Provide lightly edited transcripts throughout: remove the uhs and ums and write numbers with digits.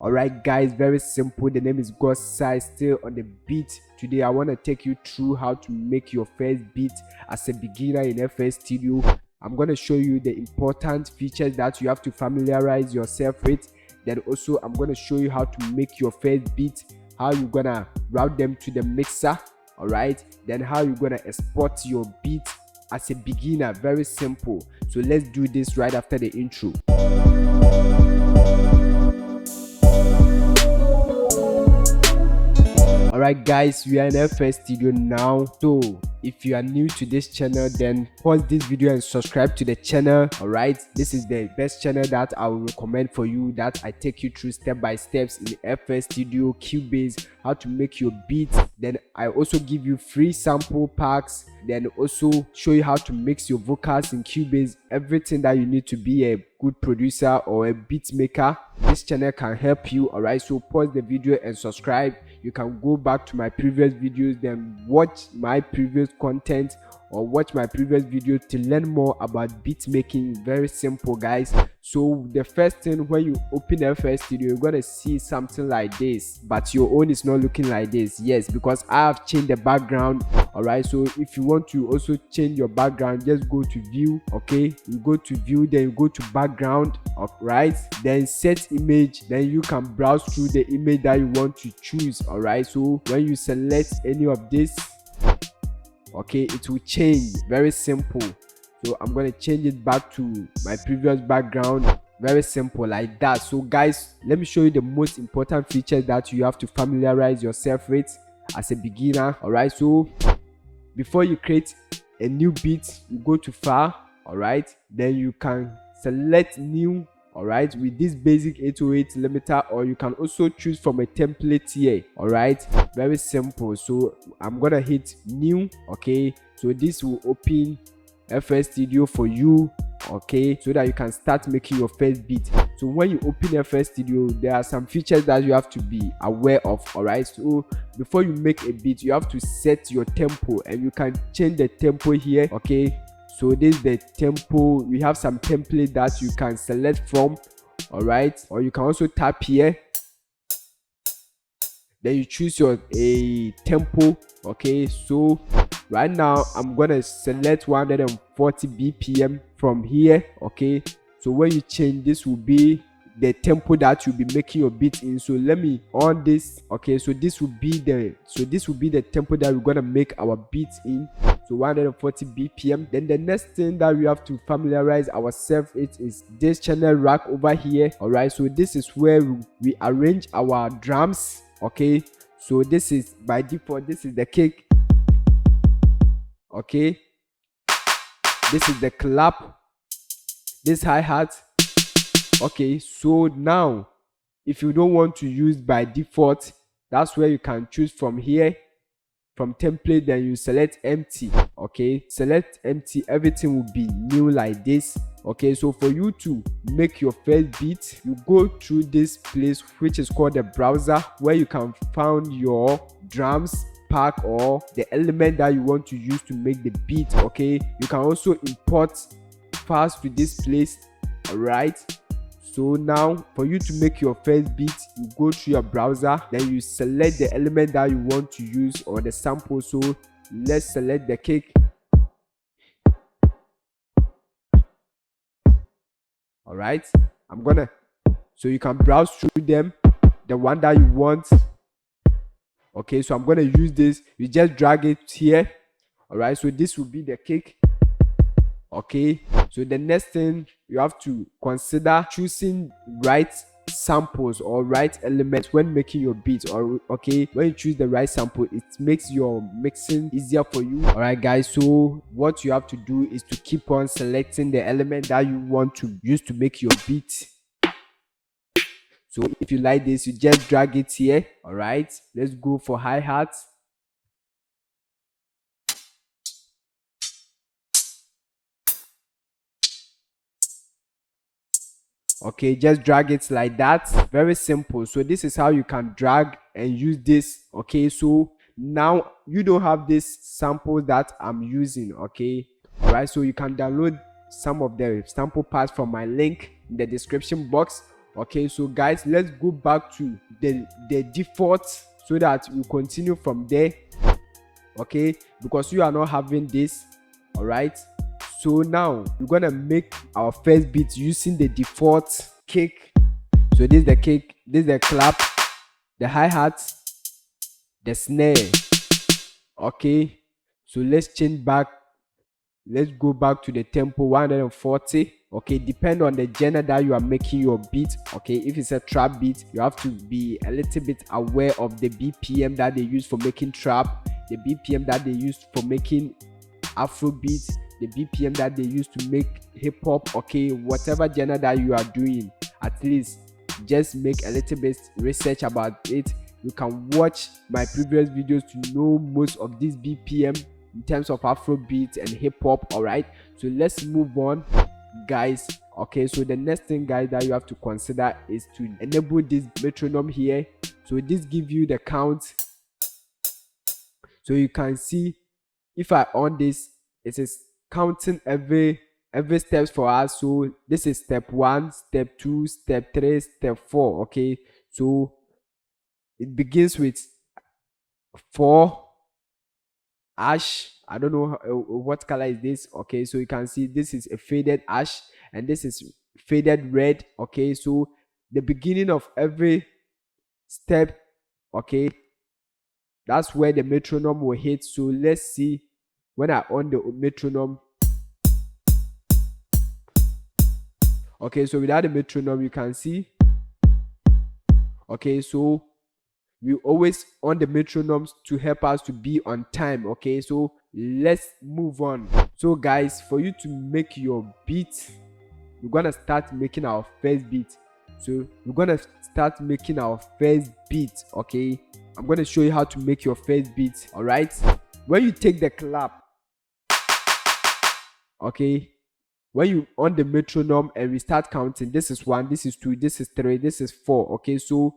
Alright guys, very simple. The name is God Size, still on the beat. Today I want to take you through how to make your first beat as a beginner in FL Studio. I'm going to show you the important features that you have to familiarize yourself with. Then also I'm going to show you how to make your first beat, how you're going to route them to the mixer. Alright, then how you're going to export your beat as a beginner. Very simple. So let's do this right after the intro. Alright guys, we are in FL Studio now. So if you are new to this channel, then pause this video and subscribe to the channel. Alright, this is the best channel that I will recommend for you, that I take you through step by steps in FL Studio, Cubase, how to make your beats. Then I also give you free sample packs, then also show you how to mix your vocals in Cubase, everything that you need to be a good producer or a beat maker. This channel can help you. Alright, so pause the video and subscribe. You can go back to my previous videos, then watch my previous content or watch my previous video to learn more about beat making. Very simple guys. So the first thing, when you open FL Studio, you're gonna see something like this, but your own is not looking like this. Yes, because I have changed the background. Alright, so if you want to also change your background, just go to view. Okay, you go to view, then you go to background. Alright, then set image, then you can browse through the image that you want to choose. Alright, so when you select any of this, okay, it will change. Very simple. So I'm going to change it back to my previous background. Very simple, like that. So guys, let me show you the most important features that you have to familiarize yourself with as a beginner. Alright, so before you create a new beat, you go to file. Alright, then you can select new. Alright, with this basic 808 limiter, or you can also choose from a template here. Alright, very simple. So I'm gonna hit new. Okay, so this will open FL Studio for you, okay, so that you can start making your first beat. So when you open FL Studio, there are some features that you have to be aware of. Alright, so before you make a beat, you have to set your tempo, and you can change the tempo here. Okay, so this is the tempo. We have some template that you can select from. Alright, or you can also tap here, then you choose your tempo. Okay, so right now I'm gonna select 140 BPM from here. Okay, so when you change, this will be the tempo that you'll be making your beat in. So let me on this. Okay, so this will be the tempo that we're gonna make our beat in. So 140 BPM. Then the next thing that we have to familiarize ourselves with is this channel rack over here. Alright, so this is where we arrange our drums. Okay, so this is by default, this is the kick. Okay, this is the clap, this hi-hat. Okay, so now if you don't want to use by default, that's where you can choose from here, from template, then you select empty. Okay, select empty, everything will be new like this. Okay, so for you to make your first beat, you go through this place which is called the browser, where you can find your drums pack or the element that you want to use to make the beat. Okay, you can also import files to this place. All right, so now for you to make your first beat, you go through your browser, then you select the element that you want to use or the sample. So let's select the kick. All right, so you can browse through them, the one that you want. Okay, so I'm gonna use this. You just drag it here. All right, so this will be the kick. Okay, so the next thing, you have to consider choosing right samples or right elements when making your beats. Or okay, when you choose the right sample, it makes your mixing easier for you. All right guys, so what you have to do is to keep on selecting the element that you want to use to make your beat. So if you like this, you just drag it here. All right, let's go for hi-hat. Okay, just drag it like that. Very simple. So this is how you can drag and use this. Okay, so now you don't have this sample that I'm using. Okay, all right, so you can download some of the sample parts from my link in the description box. Okay, so guys, let's go back to the default so that we continue from there. Okay, because you are not having this. All right, so now we're gonna make our first beat using the default kick. So this is the kick, this is the clap, the hi-hat, the snare. Okay, so let's change back. Let's go back to the tempo 140. Okay, depend on the genre that you are making your beat. Okay, if it's a trap beat, you have to be a little bit aware of the BPM that they use for making trap, the BPM that they use for making afrobeat, the BPM that they use to make hip-hop. Okay, whatever genre that you are doing, at least just make a little bit research about it. You can watch my previous videos to know most of this BPM in terms of afrobeat and hip-hop. All right, so let's move on, guys. Okay, so the next thing, guys, that you have to consider is to enable this metronome here. So this gives you the count, so you can see if I on this, it is counting every steps for us. So this is step 1, step 2, step 3, step 4. Okay, so it begins with 4 ash. I don't know what color is this. Okay, so you can see this is a faded ash and this is faded red. Okay, so the beginning of every step, okay, that's where the metronome will hit. So let's see when I on the metronome. Okay, so without the metronome, you can see. Okay, so we always on the metronomes to help us to be on time. Okay, so let's move on. So guys, for you to make your beat, we're gonna start making our first beat. So we're gonna start making our first beat. Okay, I'm gonna show you how to make your first beat. All right, when you take the clap, okay, when you on the metronome and we start counting, this is 1, this is 2, this is 3, this is 4. Okay, so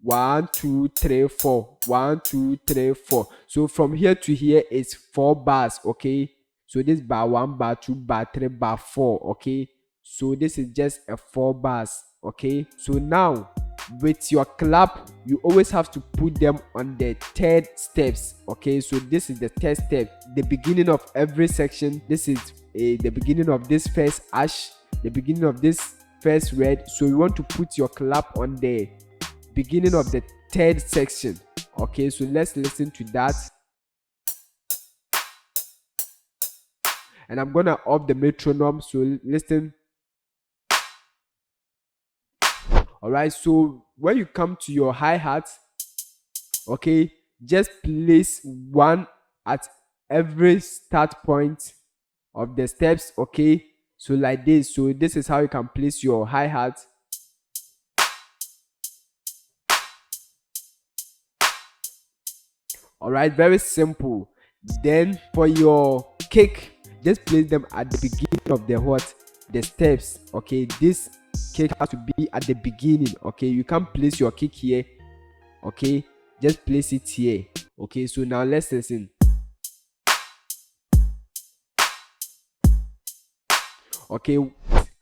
1 2 3 4, 1 2 3 4. So from here to here is 4 bars. Okay, so this bar 1, bar 2, bar 3, bar 4. Okay, so this is just a 4 bars. Okay, so now with your clap, you always have to put them on the third steps. Okay, so this is the third step, the beginning of every section. This is the beginning of this first ash, the beginning of this first red. So you want to put your clap on the beginning of the third section. Okay, so let's listen to that. And I'm gonna off the metronome, so listen. All right, so when you come to your hi-hat, okay, just place 1 at every start point of the steps. Okay, so like this. So this is how you can place your hi-hat. All right, very simple. Then for your kick, just place them at the beginning of the steps. Okay, this kick has to be at the beginning. Okay, you can't place your kick here. Okay, just place it here. Okay, so now let's listen. Okay,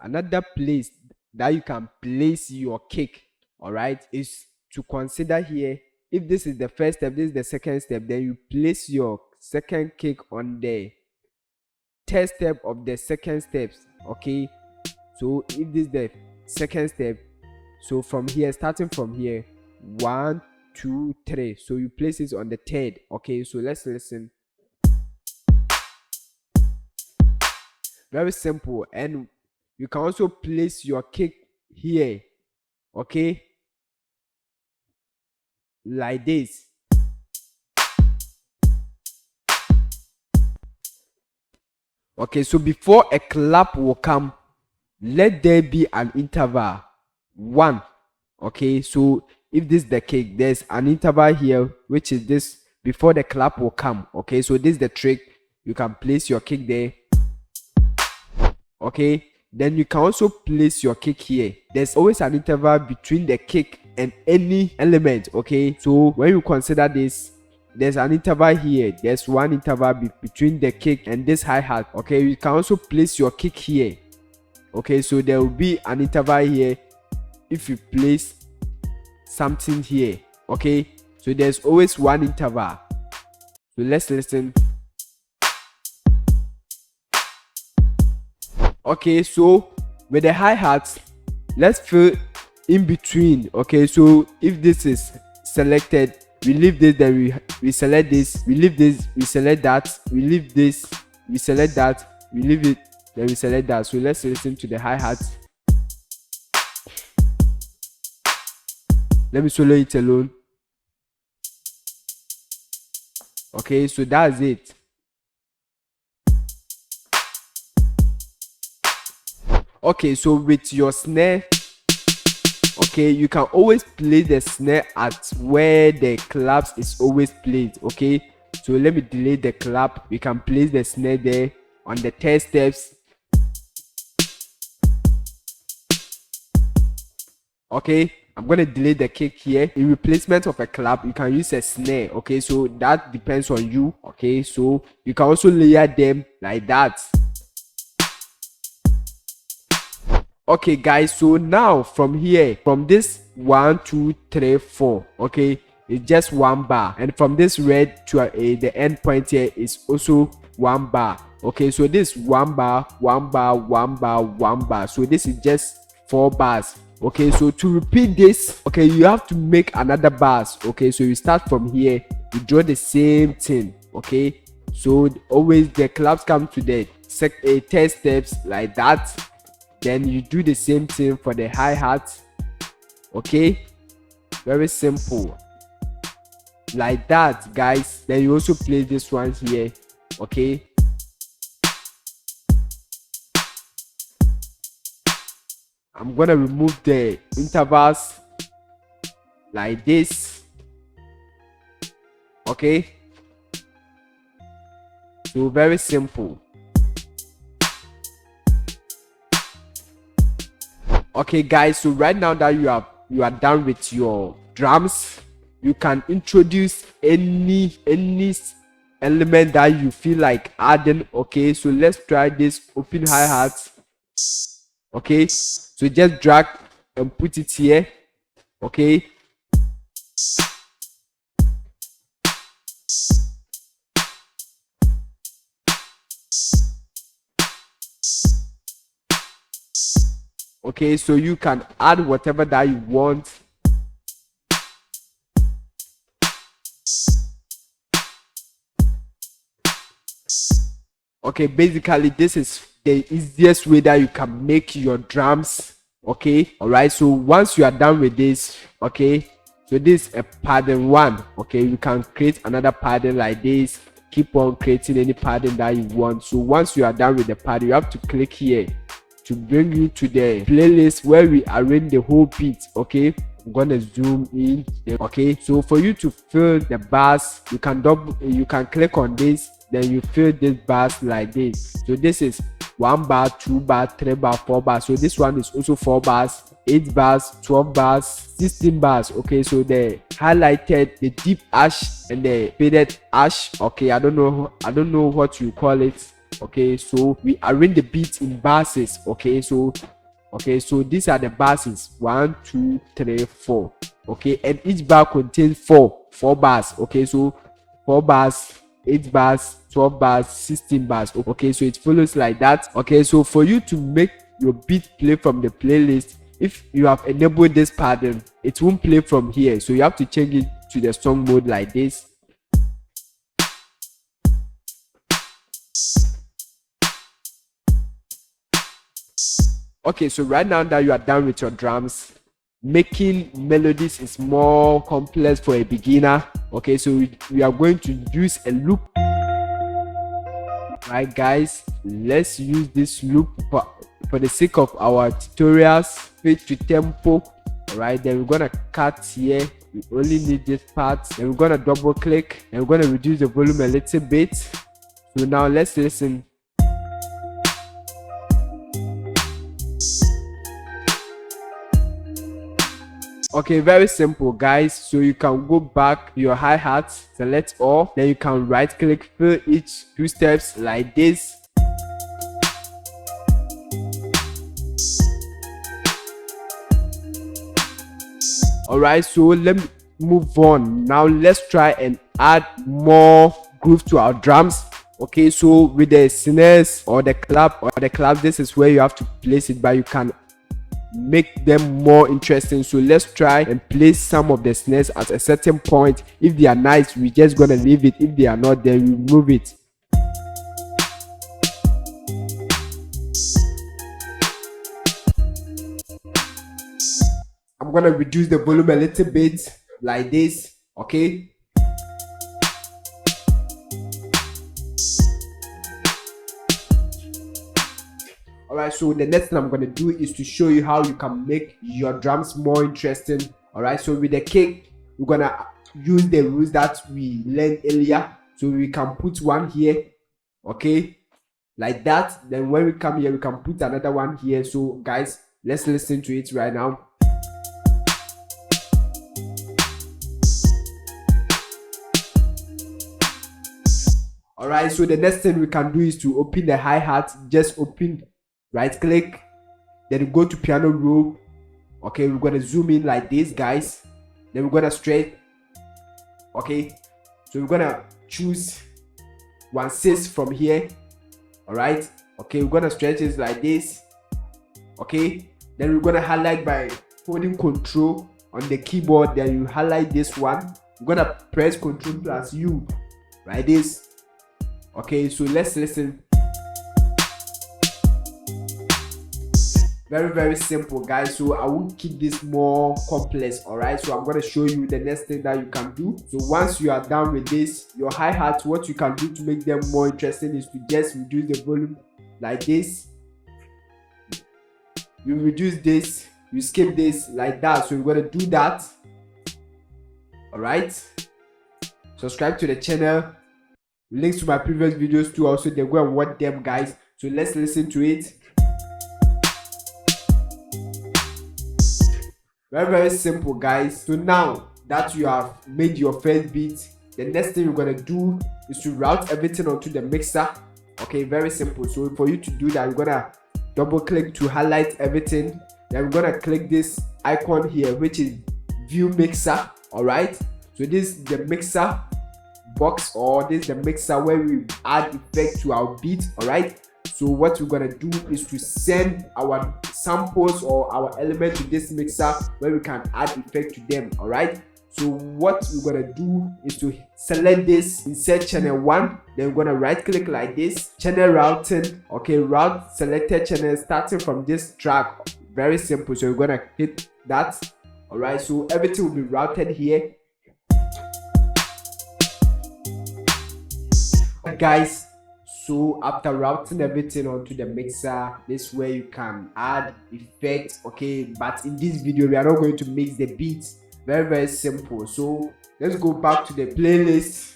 another place that you can place your kick, all right, is to consider here. If this is the first step, this is the second step, then you place your second kick on the third step of the second steps. Okay, so if this is the second step, so from here, starting from here, 1 2 3, so you place it on the third. Okay, so let's listen. Very simple. And you can also place your kick here. Okay, like this. Okay, so before a clap will come, let there be an interval 1. Okay, so if this is the kick, there's an interval here, which is this, before the clap will come. Okay, so this is the trick. You can place your kick there. Okay, then you can also place your kick here. There's always an interval between the kick and any element. Okay, so when you consider this, there's an interval here. There's one interval between the kick and this hi-hat. Okay, you can also place your kick here. Okay, so there will be an interval here. if you place something here. Okay, so there's always one interval. So let's listen. Okay, so with the hi-hat, let's fill in between. Okay, so if this is selected, we leave this, then we select this, we leave this, we select that, we leave this, we select that, we leave it, then we select that. So let's listen to the hi-hat. Let me solo it alone. Okay, so that's it. Okay, so with your snare, okay, you can always play the snare at where the claps is always played. Okay, so let me delete the clap. We can place the snare there on the third steps. Okay, I'm gonna delete the kick here. In replacement of a clap, you can use a snare. Okay, so that depends on you. Okay, so you can also layer them like that. Okay guys, so now from here, from this 1 2 3 4, okay, it's just one bar, and from this red to the end point here is also one bar. Okay, so this one bar, one bar, one bar, one bar, so this is just 4 bars. Okay, so to repeat this, okay, you have to make another bars. Okay, so you start from here, you draw the same thing. Okay, so always the claps come to the third steps like that. Then you do the same thing for the hi-hat. Okay, very simple like that, guys. Then you also play this one here. Okay, I'm gonna remove the intervals like this. Okay, so very simple. Okay guys, so right now that you are done with your drums, you can introduce any element that you feel like adding. Okay, so let's try this open hi-hat. Okay, so just drag and put it here. Okay, okay, so you can add whatever that you want. Okay, basically this is the easiest way that you can make your drums. Okay, all right, so once you are done with this, okay, so this is a pattern 1. Okay, you can create another pattern like this. Keep on creating any pattern that you want. So once you are done with the pattern, you have to click here to bring you to the playlist where we arrange the whole beat. Okay, I'm gonna zoom in. Okay, so for you to fill the bars, you can click on this, then you fill these bars like this. So this is 1 bar, 2 bar, 3 bar, 4 bars. So this one is also 4 bars, 8 bars, 12 bars, 16 bars. Okay, so the highlighted, the deep ash and the faded ash. Okay, I don't know what you call it. Okay, so we arrange the beats in bases. Okay, so these are the bases: 1 2 3 4. Okay, and each bar contains 4 bars. Okay, so 4 bars, 8 bars, 12 bars, 16 bars. Okay, so it follows like that. Okay, so for you to make your beat play from the playlist, if you have enabled this pattern, it won't play from here, so you have to change it to the song mode like this. Okay, so right now that you are done with your drums, making melodies is more complex for a beginner. Okay, so we are going to use a loop. Right guys, let's use this loop for the sake of our tutorials. Fade to tempo. All right, then we're gonna cut here. We only need this part. Then we're gonna double click and we're gonna reduce the volume a little bit. So now let's listen. Okay, very simple guys. So you can go back your hi-hat, select all, then you can right click, fill each 2 steps like this. Alright, so let me move on. Now let's try and add more groove to our drums. Okay, so with the snares or the clap, this is where you have to place it, but you can make them more interesting. So let's try and place some of the snares at a certain point. If they are nice, we're just gonna leave it. If they are not, then we move it. I'm gonna reduce the volume a little bit like this. Okay, alright, so the next thing I'm gonna do is to show you how you can make your drums more interesting. Alright, so with the kick, we're gonna use the rules that we learned earlier. So we can put one here, okay, like that. Then when we come here, we can put another one here. So guys, let's listen to it right now. Alright, so the next thing we can do is to open the hi-hat. Just open, right click, then go to piano roll. Okay, we're gonna zoom in like this, guys. Then we're gonna straight. Okay, so we're gonna choose 1/6 from here. Alright, okay, we're gonna stretch it like this. Okay, then we're gonna highlight by holding Control on the keyboard. Then you highlight this one. We're gonna press Control plus U like this. Okay, so let's listen. Very simple, guys. So I won't keep this more complex. Alright, so I'm going to show you the next thing that you can do. So once you are done with this, your hi-hat, what you can do to make them more interesting is to just reduce the volume like this. You reduce this, you skip this like that. So we're going to do that. Alright, subscribe to the channel. Links to my previous videos too, also they go and watch them, guys. So let's listen to it. Very simple, guys. So now that you have made your first beat, the next thing you're gonna do is to route everything onto the mixer. Okay, very simple. So for you to do that, you're gonna double click to highlight everything. Then we're gonna click this icon here, which is view mixer. All right, so this is the mixer box, or this is the mixer where we add effect to our beat. All right, so what we're gonna do is to send our samples or our element to this mixer where we can add effect to them. All right, so what we're gonna do is to select this, insert channel 1, then we're gonna right click like this, channel routing. Okay, route selected channel starting from this track. Very simple. So we're gonna hit that. All right, so everything will be routed here, guys. So after routing everything onto the mixer, this is where you can add effects. Okay, but in this video we are not going to mix the beats. Very simple. So let's go back to the playlist.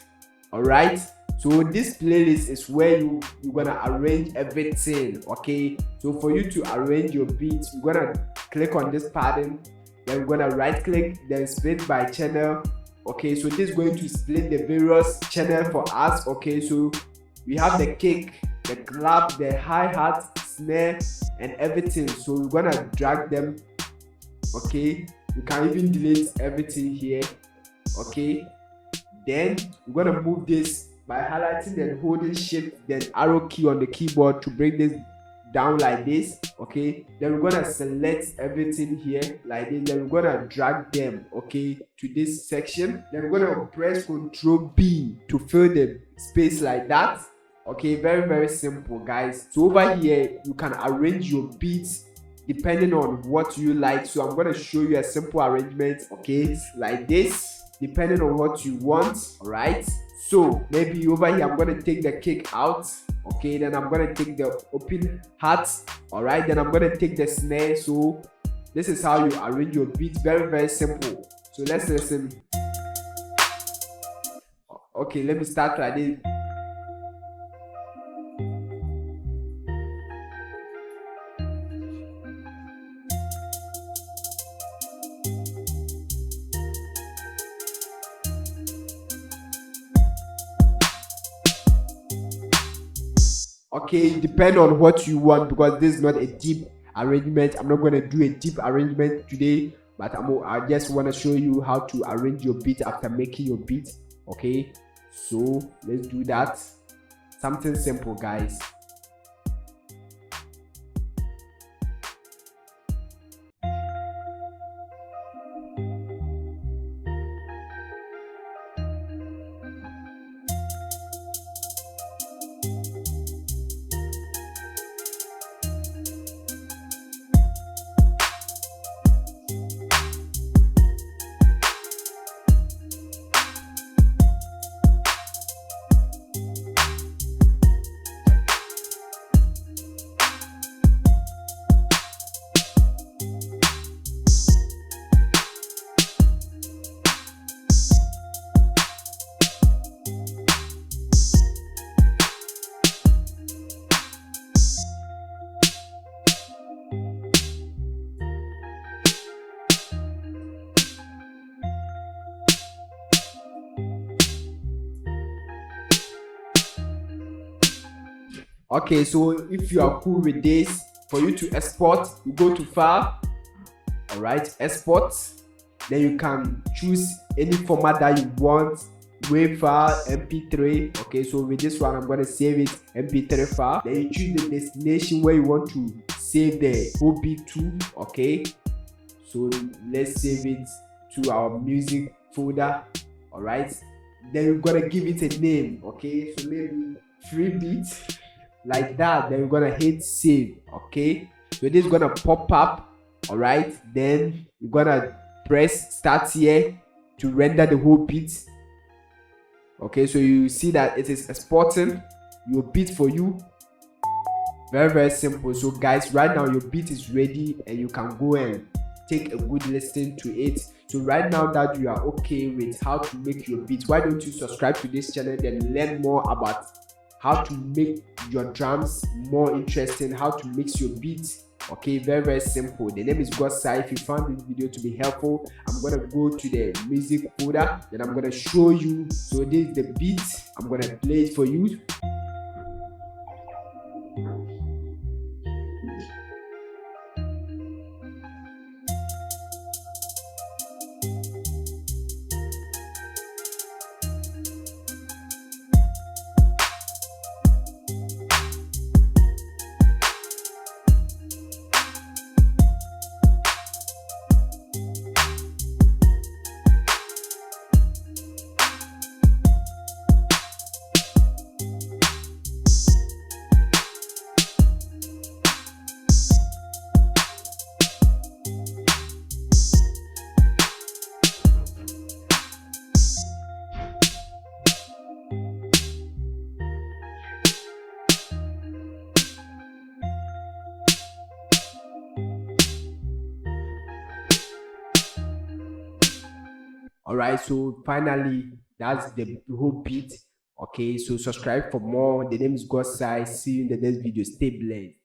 All right, so this playlist is where you're gonna arrange everything. Okay, so for you to arrange your beats, you're gonna click on this pattern, then we're gonna right click, then split by channel. Okay, so this is going to split the various channel for us. Okay, so we have the kick, the clap, the hi-hat, snare, and everything. So we're gonna drag them. Okay, you can even delete everything here. Okay, then we're gonna move this by highlighting and holding shift then arrow key on the keyboard to bring this down like this. Okay, then we're gonna select everything here like this, then we're gonna drag them, okay, to this section. Then we're gonna press Ctrl B to fill the space like that. Okay, very simple, guys. So over here you can arrange your beats depending on what you like. So I'm gonna show you a simple arrangement, okay, like this, depending on what you want. All right, so maybe over here I'm gonna take the kick out. Okay, then I'm gonna take the open hat. All right, then I'm gonna take the snare. So this is how you arrange your beats. Very simple. So let's listen. Okay, let me start like this. Okay, depend on what you want, because this is not a deep arrangement. I'm not going to do a deep arrangement today. but I just want to show you how to arrange your beat after making your beat. Okay, so let's do that. Something simple, guys. Okay, so if you are cool with this, for you to export, you go to file, all right, export. Then you can choose any format that you want, wave file, mp3. Okay, so with this one I'm going to save it mp3 file. Then you choose the destination where you want to save the OB to. Okay, so let's save it to our music folder. All right, then you're gonna give it a name. Okay, so maybe free beat, like that. Then you're gonna hit save. Okay, so this is gonna pop up. All right, then you're gonna press start here to render the whole beat. Okay, so you see that it is exporting your beat for you. Very simple. So guys, right now your beat is ready and you can go and take a good listen to it. So right now that you are okay with how to make your beat, why don't you subscribe to this channel, then learn more about how to make your drums more interesting, how to mix your beats. Okay, very simple. The name is Godsai. If you found this video to be helpful, I'm gonna go to the music folder, then I'm gonna show you. So this is the beat. I'm gonna play it for you. All right, so finally that's the whole beat. Okay, so subscribe for more. The name is Godsai. See you in the next video. Stay blessed.